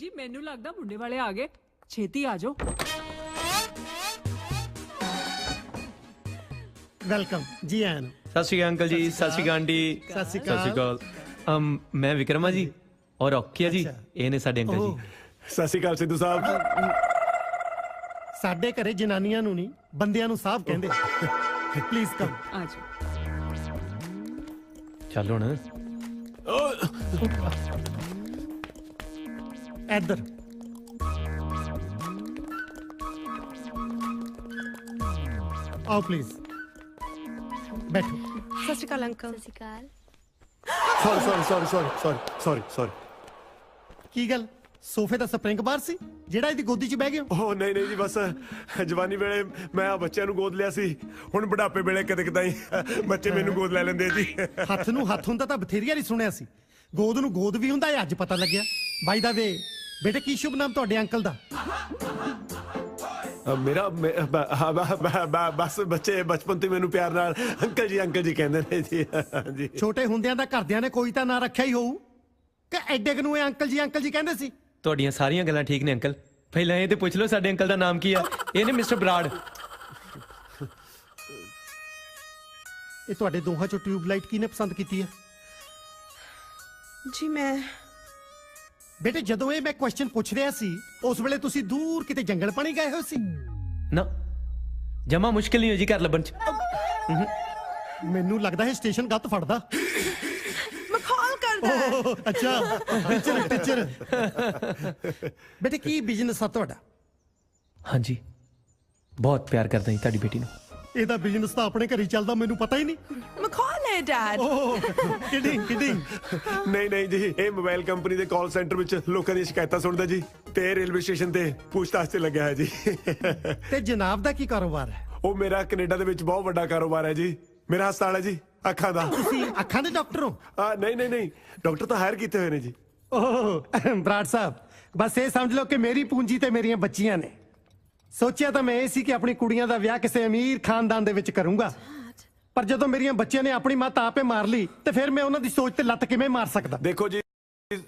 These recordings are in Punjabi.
ਜੀ ਮੈਨੂੰ ਲੱਗਦਾ ਮੁੰਡੇ ਵਾਲੇ ਆ ਗਏ, ਛੇਤੀ ਆ ਜਾਓ। ਵੈਲਕਮ ਜੀ ਆਇਆਂ ਨੂੰ। ਸਤਿ ਸ਼੍ਰੀ ਅਕਾਲ ਅੰਕਲ ਜੀ, ਸਤਿ ਸ਼੍ਰੀ ਅਕਾਲ ਆਂਟੀ। ਸਤਿ ਸ਼੍ਰੀ ਅਕਾਲ। ਮੈਂ ਵਿਕਰਮਾ ਜੀ ਔਰ ਔਖੀਆ ਜੀ, ਇਹ ਨੇ ਸਾਡੇ ਅੰਕਲ ਜੀ। ਸਤਿ ਸ਼੍ਰੀ ਅਕਾਲ ਸਿੱਧੂ ਸਾਹਿਬ। ਸਾਡੇ ਘਰੇ ਜਨਾਨੀਆਂ ਨੂੰ ਨਹੀਂ ਬੰਦਿਆਂ ਨੂੰ ਸਾਹਿਬ ਕਹਿੰਦੇ। Please come. ਆ ਜਾਓ। ਚੱਲ ਹੁਣ ਇੱਧਰ ਆਓ ਪਲੀਜ਼ ਬੈਠੋ। ਸਤਿ ਸ਼੍ਰੀ ਅਕਾਲ ਅੰਕਲ। ਸਤਿ ਸ਼੍ਰੀ ਅਕਾਲ। ਸੌਰੀ। ਕੀ ਗੱਲ ਸੋਫੇ ਦਾ ਸਪਰਿੰਗ ਬਾਰ ਸੀ ਜਿਹੜਾ ਇਹਦੀ ਗੋਦੀ 'ਚ ਬਹਿ ਗਏ ਹੋ? ਉਹ ਨਹੀਂ ਜੀ, ਬਸ ਜਵਾਨੀ ਵੇਲੇ ਮੈਂ ਆ ਬੱਚਿਆਂ ਨੂੰ ਗੋਦ ਲਿਆ ਸੀ, ਹੁਣ ਬੁਢਾਪੇ ਵੇਲੇ ਕਦੇ ਕਦਾਈ ਬੱਚੇ ਮੈਨੂੰ ਗੋਦ ਲੈ ਲੈਂਦੇ ਜੀ। ਹੱਥ ਨੂੰ ਹੱਥ ਹੁੰਦਾ ਤਾਂ ਬਥੇਰੀਆਂ ਹੀ ਸੁਣਿਆ ਸੀ, ਗੋਦ ਨੂੰ ਗੋਦ ਵੀ ਹੁੰਦਾ, ਇਹ ਅੱਜ ਪਤਾ ਲੱਗਿਆ। ਬਾਈ ਦਾ ਵੇ ਬੇਟੇ, ਕੀ ਸ਼ੁਭ ਨਾਮ ਤੁਹਾਡੇ ਅੰਕਲ ਦਾ? ਮੇਰਾ ਬਸ ਬੱਚੇ ਬਚਪਨ ਤੋਂ ਮੈਨੂੰ ਪਿਆਰ ਨਾਲ ਅੰਕਲ ਜੀ ਕਹਿੰਦੇ ਨੇ ਜੀ। ਛੋਟੇ ਹੁੰਦਿਆਂ ਦਾ ਘਰਦਿਆਂ ਨੇ ਕੋਈ ਤਾਂ ਨਾਂ ਰੱਖਿਆ ਹੀ ਹੋਊ ਕਿ ਐਡੇ ਕੁ ਨੂੰ ਇਹ ਅੰਕਲ ਜੀ ਕਹਿੰਦੇ ਸੀ? ਤੁਹਾਡੀਆਂ ਸਾਰੀਆਂ ਗੱਲਾਂ ਠੀਕ ਨੇ ਅੰਕਲ, ਪਹਿਲਾਂ ਇਹ ਤੇ ਪੁੱਛ ਲਓ ਸਾਡੇ ਅੰਕਲ ਦਾ ਨਾਮ ਕੀ ਆ। ਇਹ ਨੇ ਮਿਸਟਰ ਬਰਾੜ। ਇਹ ਤੁਹਾਡੇ ਦੋਹਾਂ ਚੋਂ ਟਿਊਬਲਾਈਟ ਕਿਹਨੇ ਪਸੰਦ ਕੀਤੀ ਹੈ? ਜੀ ਮੈਂ ਬੇਟੇ ਜਦੋਂ ਇਹ ਮੈਂ ਕੁਐਸਚਨ ਪੁੱਛ ਰਿਹਾ ਸੀ ਉਸ ਵੇਲੇ ਤੁਸੀਂ ਦੂਰ ਕਿਤੇ ਜੰਗਲ ਪਾਣੀ ਗਏ ਹੋਏ ਸੀ? ਨਾ, ਜਮਾ ਮੁਸ਼ਕਿਲ ਨਹੀਂ ਹੋ ਜੀ ਘਰ ਲੱਭਣ ਚ। ਮੈਨੂੰ ਲੱਗਦਾ ਹੈ ਸਟੇਸ਼ਨ ਗੱਤ ਫੜਦਾ। ਮਖੌਲ ਕਰਦਾ ਹੈ। ਓਹ, ਅੱਛਾ ਟੀਚਰ। ਬੇਟੇ ਕੀ ਬਿਜ਼ਨਸ ਆ ਤੁਹਾਡਾ? ਹਾਂਜੀ, ਬਹੁਤ ਪਿਆਰ ਕਰਦਾ ਜੀ ਤੁਹਾਡੀ ਬੇਟੀ ਨੂੰ। ਇਹਦਾ ਬਿਜ਼ਨਸ ਤਾਂ ਆਪਣੇ ਘਰ ਹੀ ਚੱਲਦਾ, ਮੈਨੂੰ ਪਤਾ ਹੀ ਨਹੀਂ। ਮਖੌਲ ਹੈ ਡੈਡ। ਓਹ ਕਿਡਿੰਗ। ਨਹੀਂ ਜੀ, ਇਹ ਮੋਬਾਈਲ ਕੰਪਨੀ ਦੇ ਕਾਲ ਸੈਂਟਰ ਵਿੱਚ ਲੋਕਾਂ ਦੀਆਂ ਸ਼ਿਕਾਇਤਾਂ ਸੁਣਦਾ ਜੀ, ਤੇ ਰੇਲਵੇ ਸਟੇਸ਼ਨ ਤੇ ਪੁੱਛਤਾਛ ਤੇ ਲੱਗਿਆ ਹੈ ਜੀ। ਤੇ ਜਨਾਬ ਦਾ ਕੀ ਕਾਰੋਬਾਰ ਹੈ? ਉਹ ਮੇਰਾ ਕੈਨੇਡਾ ਦੇ ਵਿੱਚ ਬਹੁਤ ਵੱਡਾ ਕਾਰੋਬਾਰ ਹੈ ਜੀ। ਮੇਰਾ ਹਸਪਤਾਲ ਹੈ ਜੀ ਅੱਖਾਂ ਦਾ। ਤੁਸੀਂ ਅੱਖਾਂ ਦੇ ਡਾਕਟਰ ਹੋ? ਨਹੀਂ, ਡਾਕਟਰ ਤਾਂ ਹਾਇਰ ਕੀਤੇ ਹੋਏ ਨੇ ਜੀ। ਓਹ ਬਰਾੜ ਸਾਹਿਬ, ਬਸ ਇਹ ਸਮਝ ਲਓ ਕਿ ਮੇਰੀ ਪੂੰਜੀ ਤੇ ਮੇਰੀਆਂ ਬੱਚੀਆਂ ਨੇ। ਸੋਚਿਆ ਤਾਂ ਮੈਂ ਇਹ ਸੀ ਕਿ ਆਪਣੀ ਕੁੜੀਆਂ ਦਾ ਵਿਆਹ ਕਿਸੇ ਅਮੀਰ ਖਾਨਦਾਨ ਦੇ ਵਿੱਚ ਕਰੂੰਗਾ, ਪਰ ਜਦੋਂ ਮੇਰੀਆਂ ਬੱਚਿਆਂ ਨੇ ਆਪਣੀ ਮਾਂ ਤਾਂ ਆਪੇ ਮਾਰ ਲਈ ਤੇ ਫਿਰ ਮੈਂ ਉਹਨਾਂ ਦੀ ਸੋਚ ਤੇ ਲੱਤ ਕਿਵੇਂ ਮਾਰ ਸਕਦਾ? ਦੇਖੋ ਜੀ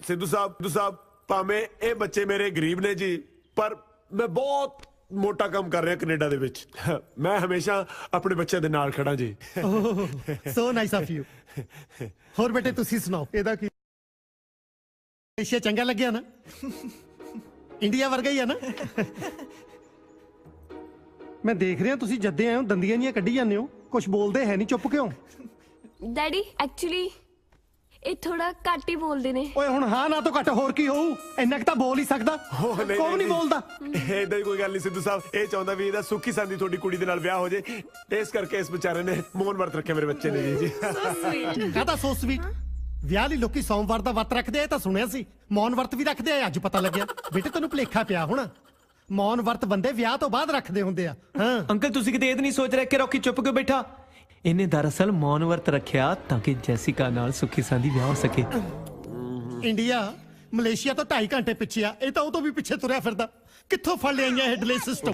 ਸਿੱਧੂ ਸਾਹਿਬ, ਭਾਵੇਂ ਇਹ ਬੱਚੇ ਮੇਰੇ ਗਰੀਬ ਨੇ ਜੀ, ਪਰ ਮੈਂ ਬਹੁਤ ਮੋਟਾ ਕੰਮ ਕਰ ਰਿਹਾ ਕੈਨੇਡਾ ਦੇ ਵਿੱਚ। ਮੈਂ ਹਮੇਸ਼ਾ ਆਪਣੇ ਬੱਚਿਆਂ ਦੇ ਨਾਲ ਖੜਾ ਜੀ। So nice of you. ਹੋਰ ਬੇਟੇ ਤੁਸੀਂ ਸੁਣਾਓ, ਇਹਦਾ ਕੀ ਏਸ਼ੀਆ ਚੰਗਾ ਲੱਗਿਆ ਨਾ? ਇੰਡੀਆ ਵਰਗਾ ਹੀ ਆ ਨਾ? ਮੈਂ ਦੇਖ ਰਿਹਾ ਤੁਸੀਂ ਜੱਦੇ ਆਏ ਹੋ ਦੰਦੀਆਂ ਜੀਆਂ ਕੱਢੀ ਜਾਂਦੇ ਹੋ, ਕੁਝ ਬੋਲਦੇ ਹੈ ਨਹੀਂ, ਚੁੱਪ ਕਿਉਂ? ਡੈਡੀ ਐਕਚੁਅਲੀ ਇਹ ਥੋੜਾ ਘੱਟ ਹੀ ਬੋਲਦੇ ਨੇ। ਓਏ ਹੁਣ ਹਾਂ ਨਾ ਤੋਂ ਘੱਟ ਹੋਰ ਕੀ ਹੋਊ, ਇੰਨਾ ਕੁ ਤਾਂ ਬੋਲ ਹੀ ਸਕਦਾ। ਕੌਣ ਨਹੀਂ ਬੋਲਦਾ? ਏਦਾਂ ਦੀ ਕੋਈ ਗੱਲ ਨਹੀਂ ਸਿੱਧੂ ਸਾਹਿਬ, ਇਹ ਚਾਹੁੰਦਾ ਵੀ ਇਹਦਾ ਸੁੱਖੀ ਸੰਦੀ ਤੁਹਾਡੀ ਕੁੜੀ ਦੇ ਨਾਲ ਵਿਆਹ ਹੋ ਜੇ, ਇਸ ਕਰਕੇ ਇਸ ਵਿਚਾਰੇ ਨੇ ਮੌਨ ਵਰਤ ਰੱਖਿਆ ਮੇਰੇ ਬੱਚੇ ਨੇ ਜੀ। ਕਾਹਦਾ ਸੋ ਸਵੀਟ? ਵਿਆਹ ਲਈ ਲੋਕੀ ਸੋਮਵਾਰ ਦਾ ਵਰਤ ਰੱਖਦੇ ਆ, ਇਹ ਤਾਂ ਸੁਣਿਆ ਸੀ। ਮੌਨ ਵਰਤ ਵੀ ਰੱਖਦੇ ਆ, ਅੱਜ ਪਤਾ ਲੱਗਿਆ। ਬੇਟੇ ਤੈਨੂੰ ਭੁਲੇਖਾ ਪਿਆ ਹੋਣਾ, ਮੌਨ ਵਰਤ ਬੰਦੇ ਵਿਆਹ ਤੋਂ ਬਾਅਦ ਰੱਖਦੇ ਹੁੰਦੇ ਆ। ਹਾਂ ਅੰਕਲ ਤੁਸੀਂ ਕਿਤੇ ਇਹ ਤਾਂ ਨਹੀਂ ਸੋਚ ਰਹੇ ਕਿ ਰੌਕੀ ਚੁੱਪ ਕਿਉਂ ਬੈਠਾ? ਇਹਨੇ ਦਰਅਸਲ ਮੌਨ ਵਰਤ ਰੱਖਿਆ ਤਾਂ ਕਿ ਜੈਸਿਕਾ ਨਾਲ ਸੁੱਖੀ ਸਾਂਦੀ ਵਿਆਹ ਹੋ ਸਕੇ। ਇੰਡੀਆ ਮਲੇਸ਼ੀਆ ਤੋਂ 2.5 ਘੰਟੇ ਪਿੱਛੇ ਆ, ਇਹ ਤਾਂ ਉਹ ਤੋਂ ਵੀ ਪਿੱਛੇ ਤੁਰਿਆ ਫਿਰਦਾ। ਕਿੱਥੋਂ ਫੜ ਲਿਆਈਆਂ ਇਹ ਡਿਲੇ ਸਿਸਟਮ?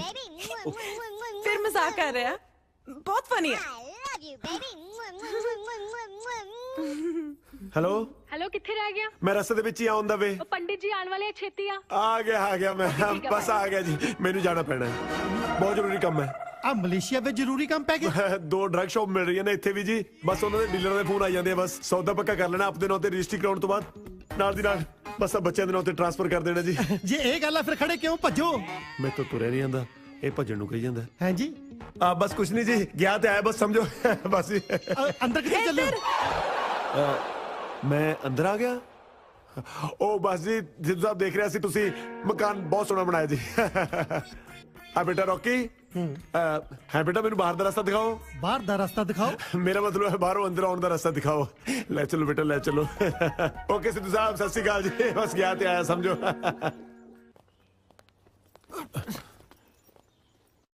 ਫਿਰ ਮਜ਼ਾਕ ਕਰ ਰਿਹਾ, ਬਹੁਤ ਫਨੀ ਹੈ। ਹੈਲੋ, ਕਿੱਥੇ ਰਹਿ ਗਿਆ? ਮੈਂ ਰਸਤੇ ਦੇ ਵਿੱਚ ਹੀ ਆਉਣ ਦਾ ਵੇ। ਉਹ ਪੰਡਿਤ ਜੀ ਆਉਣ ਵਾਲੇ ਆ, ਛੇਤੀ ਆ। ਆ ਗਿਆ ਮੈਂ, ਬਸ ਆ ਗਿਆ ਜੀ। ਮੈਨੂੰ ਜਾਣਾ ਪੈਣਾ ਹੈ, ਬਹੁਤ ਜ਼ਰੂਰੀ ਕੰਮ ਹੈ। ਆ ਮਲੇਸ਼ੀਆ ਵਿੱਚ ਜ਼ਰੂਰੀ ਕੰਮ ਪੈ ਗਿਆ? 2 ਡਰੱਗ ਸ਼ਾਪ ਮਿਲ ਰਹੀਆਂ ਨੇ ਇੱਥੇ ਵੀ ਜੀ, ਬਸ ਉਹਨਾਂ ਦੇ ਡੀਲਰ ਦੇ ਫੋਨ ਆ ਜਾਂਦੇ ਆ। ਬਸ ਸੌਦਾ ਪੱਕਾ ਕਰ ਲੈਣਾ, ਆਪਦੇ ਨਾਂ ਤੇ ਰਜਿਸਟਰੀ ਕਰਾਉਣ ਤੋਂ ਬਾਅਦ ਨਾਲ ਦੀ ਨਾਲ ਬਸ ਬੱਚਿਆਂ ਦੇ ਨਾਂ ਤੇ ਟ੍ਰਾਂਸਫਰ ਕਰ ਦੇਣਾ ਜੀ। ਜੇ ਇਹ ਗੱਲ ਆ ਫਿਰ ਖੜੇ ਕਿਉਂ? ਭੱਜੋ। ਮੈਂ ਤਾਂ ਤੁਰਿਆ ਨਹੀਂ ਜਾਂਦਾ, ਇਹ ਭੱਜਣ ਨੂੰ ਕਹੀ ਜਾਂਦਾ। ਹਾਂ ਜੀ, ਬਸ ਕੁਛ ਨਹੀਂ ਜੀ, ਗਿਆ ਤੇ ਆਇਆ, ਬਸ ਸਮਝੋ। ਬਸ ਅੰਦਰ ਕਿੱਥੇ ਚੱਲੇ? ਮੈਂ ਅੰਦਰ ਆ ਗਿਆ। ਉਹ ਬਸ ਜੀ, ਜਿੱਦ ਸਾਹਿਬ ਦੇਖ ਰਿਹਾ ਸੀ ਤੁਸੀਂ, ਮਕਾਨ ਬਹੁਤ ਸੋਹਣਾ ਬਣਾਇਆ ਜੀ। ਆ ਬੇਟਾ ਰੌਕੀ, ਹੈ ਬੇਟਾ ਮੈਨੂੰ ਬਾਹਰ ਦਾ ਰਸਤਾ ਦਿਖਾਓ। ਬਾਹਰ ਦਾ ਰਸਤਾ ਦਿਖਾਓ? ਮੇਰਾ ਮਤਲਬ ਹੈ ਬਾਹਰੋਂ ਅੰਦਰ ਆਉਣ ਦਾ ਰਸਤਾ ਦਿਖਾਓ। ਲੈ ਚਲੋ ਬੇਟਾ, ਲੈ ਚਲੋ। ਓਕੇ ਸਿੱਧੂ ਸਾਹਿਬ, ਸਤਿ ਸ਼੍ਰੀ ਅਕਾਲ ਜੀ। ਬਸ ਗਿਆ ਤੇ ਆਇਆ ਸਮਝੋ।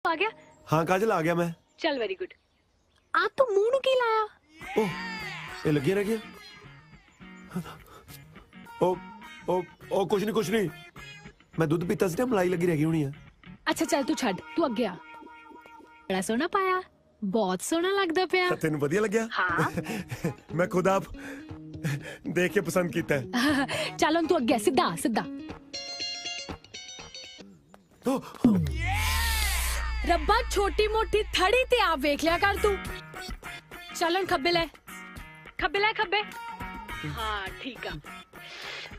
ਆ ਗਿਆ? ਹਾਂ ਕਾਜਲ, ਆ ਗਿਆ ਮੈਂ। ਚੱਲ ਵੈਰੀ ਗੁੱਡ। ਆ ਤੂੰ ਮੂੰਹ ਨੂੰ ਕੀ ਲਾਇਆ? ਉਹ ਇਹ ਲੱਗਿਆ ਰਹਿ ਗਿਆ। ਉਹ ਕੁਛ ਨਹੀਂ, ਮੈਂ ਦੁੱਧ ਪੀਤਾ ਸੀ ਨਾ, ਮਲਾਈ ਲੱਗੀ ਰਹਿ ਗਈ ਹੋਣੀ ਆ। ਅੱਛਾ ਚੱਲ ਤੂੰ ਛੱਡ, ਤੂੰ ਅੱਗੇ ਆ। ਬੜਾ ਸੋਹਣਾ ਪਾਇਆ, ਬਹੁਤ ਸੋਹਣਾ ਲੱਗਦਾ ਪਿਆ। ਤੈਨੂੰ ਵਧੀਆ ਲੱਗਿਆ? ਹਾਂ। ਮੈਂ ਖੁਦ ਆਪ ਦੇਖ ਕੇ ਪਸੰਦ ਕੀਤਾ ਹੈ। ਚੱਲ ਹੁਣ ਤੂੰ ਅੱਗੇ ਆ, ਸਿੱਧਾ। ਰੱਬਾ ਛੋਟੀ ਮੋਟੀ ਥੜੀ ਤੇ ਆਪ ਵੇਖ ਲਿਆ ਕਰ ਤੂੰ। ਚੱਲਣ ਖੱਬੇ ਲੈ ਖੱਬੇ। ਹਾਂ ਠੀਕ ਆ।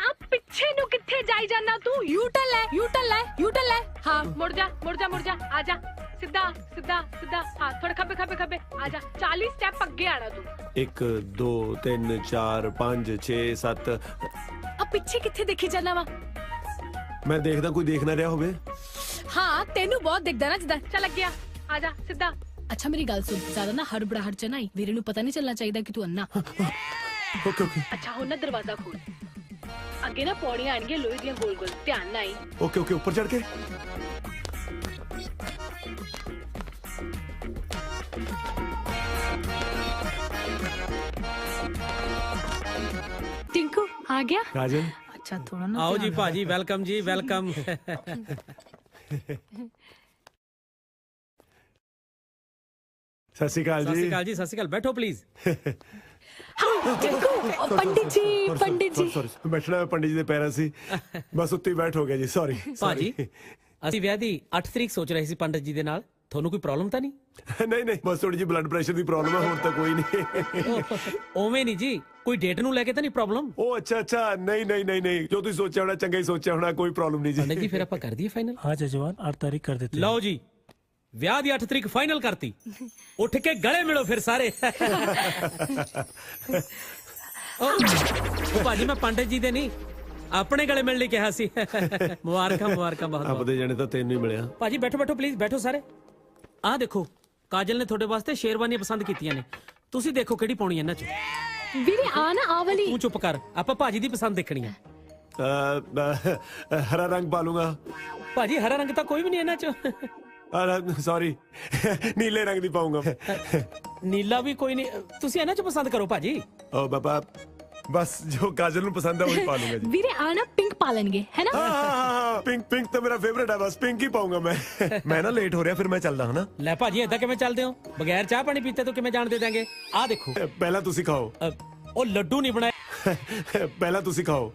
ਆ ਪਿੱਛੇ ਨੂੰ ਕਿੱਥੇ ਜਾਈ ਜਾਨਾ ਤੂੰ? ਯੂ ਟਰਨ ਲੈ। ਹਾਂ ਮੁੜ ਜਾ ਆ ਜਾ ਸਿੱਧਾ ਹਾਂ ਥੋੜਾ ਖੱਬੇ ਆ ਜਾ। 40 ਸਟੈਪ ਅੱਗੇ ਆਣਾ ਤੂੰ। 1 2 3 4 5 6 7 ਆ ਪਿੱਛੇ ਕਿੱਥੇ ਦੇਖੀ ਜਾਨਾ ਵਾ? ਮੈਂ ਦੇਖਦਾ ਕੋਈ ਦੇਖ ਨਾ ਰਿਹਾ ਹੋਵੇ। ਹਾਂ ਤੈਨੂੰ ਬਹੁਤ ਦਿਖਦਾ ਨਾ ਜਿੱਦਾਂ। ਚੱਲ ਅੱਗੇ ਆ ਜਾ ਸਿੱਧਾ। ਅੱਛਾ ਮੇਰੀ ਗੱਲ ਸੁਣ, ਜ਼ਿਆਦਾ ਨਾ ਹੜਬੜਾਹਟ ਚ ਨਾ ਆਈ। ਵੀਰੇ ਨੂੰ ਪਤਾ ਨਹੀਂ ਚੱਲਣਾ ਚਾਹੀਦਾ ਕਿ ਤੂੰ ਅੰਨਾ। ਓਕੇ ਅੱਛਾ ਹੁਣ ਨਾ ਦਰਵਾਜ਼ਾ ਖੋਲ। ਅੱਗੇ ਨਾ ਪੌੜੀਆਂ ਆਣਗੀਆਂ ਲੋਹੇ ਦੀਆਂ ਗੋਲ ਧਿਆਨ ਨਾਲ ਆਈ। ਓਕੇ ਉੱਪਰ ਚੜ ਕੇ। टिंकू आ गया? ਕਾਜਲ अच्छा थोड़ा ना आओ जी भाजी, वेलकम जी, वेलकम। ਸਤਿ ਸ਼੍ਰੀ ਅਕਾਲ सत ਜੀ। श्रीकाल जी, सत श्रीकाल, बैठो प्लीज। टिंकू ओ, पंडित जी ਸੌਰੀ ਬੈਠਣਾ ਮੈਂ ਪੰਡਿਤ ਜੀ ਦੇ ਪੈਰਾਂ ਸੀ, ਬਸ ਉੱਤੇ ਹੀ ਬੈਠ ਹੋ ਗਿਆ ਜੀ, ਸੌਰੀ। ਭਾਜੀ ਅਸੀਂ ਵਿਆਹ ਦੀ 8 ਤਰੀਕ ਸੋਚ ਰਹੇ ਸੀ ਪੰਡਤ ਜੀ ਦੇ ਨਾਲ। ਤੁਹਾਨੂੰ ਕੋਈ ਪ੍ਰੋਬਲਮ ਤਾਂ ਨਹੀਂ? ਨਹੀਂ ਬਸ ਥੋੜੀ ਜਿਹੀ ਬਲੱਡ ਪ੍ਰੈਸ਼ਰ ਦੀ ਪ੍ਰੋਬਲਮ ਹੈ, ਹੋਰ ਤਾਂ ਕੋਈ ਨਹੀਂ। ਓਵੇਂ ਨਹੀਂ ਜੀ, ਕੋਈ ਡੇਟ ਨੂੰ ਲੈ ਕੇ ਤਾਂ ਨਹੀਂ ਪ੍ਰੋਬਲਮ? ਉਹ ਅੱਛਾ ਨਹੀਂ ਜੋ ਤੁਸੀਂ ਸੋਚਿਆ ਹੋਣਾ ਚੰਗਾ ਹੀ ਸੋਚਿਆ ਹੋਣਾ, ਕੋਈ ਪ੍ਰੋਬਲਮ ਨਹੀਂ ਪੰਡਤ ਜੀ ਜੀ। ਫਿਰ ਆਪਾਂ ਕਰ ਦਈਏ ਫਾਈਨਲ? हाँ जजमान 8 तारीख कर देते हैं। ਲਓ ਜੀ, ਵਿਆਹ ਦੀ 8 ਤਰੀਕ ਫਾਈਨਲ ਕਰਤੀ। ਉੱਠ ਕੇ ਗਲੇ ਮਿਲੋ ਫਿਰ ਸਾਰੇ। ਉਹ ਭਾਜੀ ਮੈਂ ਪੰਡਤ ਜੀ ਦੇ ਨਹੀਂ, ਆਪਣੇ ਗਲੇ ਮਿਲਣ ਲਈ ਕਿਹਾ ਸੀ। ਮੁਬਾਰਕਾਂ ਬਹੁਤ ਬਹੁਤ। ਆਪਦੇ ਜਾਣੇ ਤਾਂ ਤੈਨੂੰ ਹੀ ਮਿਲਿਆ। ਭਾਜੀ ਬੈਠੋ ਪਲੀਜ਼, ਬੈਠੋ ਸਾਰੇ। ਆਹ ਦੇਖੋ, ਕਾਜਲ ਨੇ ਤੁਹਾਡੇ ਵਾਸਤੇ ਸ਼ੇਰਵਾਨੀਆਂ ਪਸੰਦ ਕੀਤੀਆਂ ਨੇ। ਤੁਸੀਂ ਦੇਖੋ ਕਿਹੜੀ ਪਾਉਣੀ ਇਹਨਾਂ ਚੋਂ। ਵੀਰੇ ਆ ਨਾ ਆ ਵਾਲੀ। ਤੂੰ ਚੁੱਪ ਕਰ, ਆਪਾਂ ਭਾਜੀ ਦੀ ਪਸੰਦ ਦੇਖਣੀ ਆ। ਹਰਾ ਰੰਗ ਪਾ ਲੂੰਗਾ। ਭਾਜੀ ਹਰਾ ਰੰਗ ਤਾਂ ਕੋਈ ਵੀ ਨਹੀਂ ਇਹਨਾਂ ਚੋਂ। ਸੌਰੀ, ਨੀਲੇ ਰੰਗ ਦੀ ਪਾਉਂਗਾ। ਨੀਲਾ ਵੀ ਕੋਈ ਨਹੀਂ, ਤੁਸੀਂ ਇਹਨਾਂ ਚੋਂ ਪਸੰਦ ਕਰੋ ਭਾਜੀ। ਓ ਬਾਬਾ, ਬਸ ਜੋ ਕਾਜਲ ਨੂੰ ਪਸੰਦ ਹੈ ਉਹੀ ਪਾ ਲੂੰਗਾ ਜੀ। ਵੀਰੇ ਆ ਨਾ ਪਿੰਕ ਪਾ ਲੈਣਗੇ ਹੈ ਨਾ? ਹਾਂ ਪਿੰਕ ਤਾਂ ਮੇਰਾ ਫੇਵਰੇਟ ਹੈ, ਬਸ ਪਿੰਕ ਹੀ ਪਾਉਂਗਾ ਮੈਂ। ਮੈਂ ਨਾ ਲੇਟ ਹੋ ਰਿਹਾ, ਫਿਰ ਮੈਂ ਚੱਲਦਾ ਹਨਾ। ਲੈ ਭਾਜੀ ਏਦਾਂ ਕਿਵੇਂ ਚੱਲਦੇ ਹੋ? ਬਗੈਰ ਚਾਹ ਪਾਣੀ ਪੀਤੇ ਤੋਂ ਕਿਵੇਂ ਜਾਣ ਦੇ ਦਾਂਗੇ? ਆਹ ਦੇਖੋ, ਪਹਿਲਾਂ ਤੁਸੀਂ ਖਾਓ। ਉਹ ਲੱਡੂ ਨਹੀਂ ਬਣਾਏ। ਪਹਿਲਾਂ ਤੁਸੀਂ ਖਾਓ।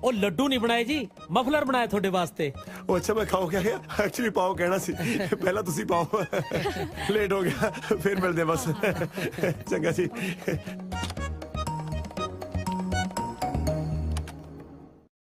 ਉਹ ਲੱਡੂ ਨਹੀਂ ਬਣਾਏ ਜੀ, ਮਫਲਰ ਬਣਾਇਆ ਤੁਹਾਡੇ ਵਾਸਤੇ। ਉਹ ਅੱਛਾ ਮੈਂ ਖਾਓ ਕਿਹਾ ਗਿਆ, ਐਕਚੁਅਲੀ ਪਾਓ ਕਹਿਣਾ ਸੀ। ਪਹਿਲਾਂ ਤੁਸੀਂ ਪਾਓ। ਲੇਟ ਹੋ ਗਿਆ, ਫਿਰ ਮਿਲਦੇ ਹਾਂ ਬਸ। ਚੰਗਾ ਜੀ,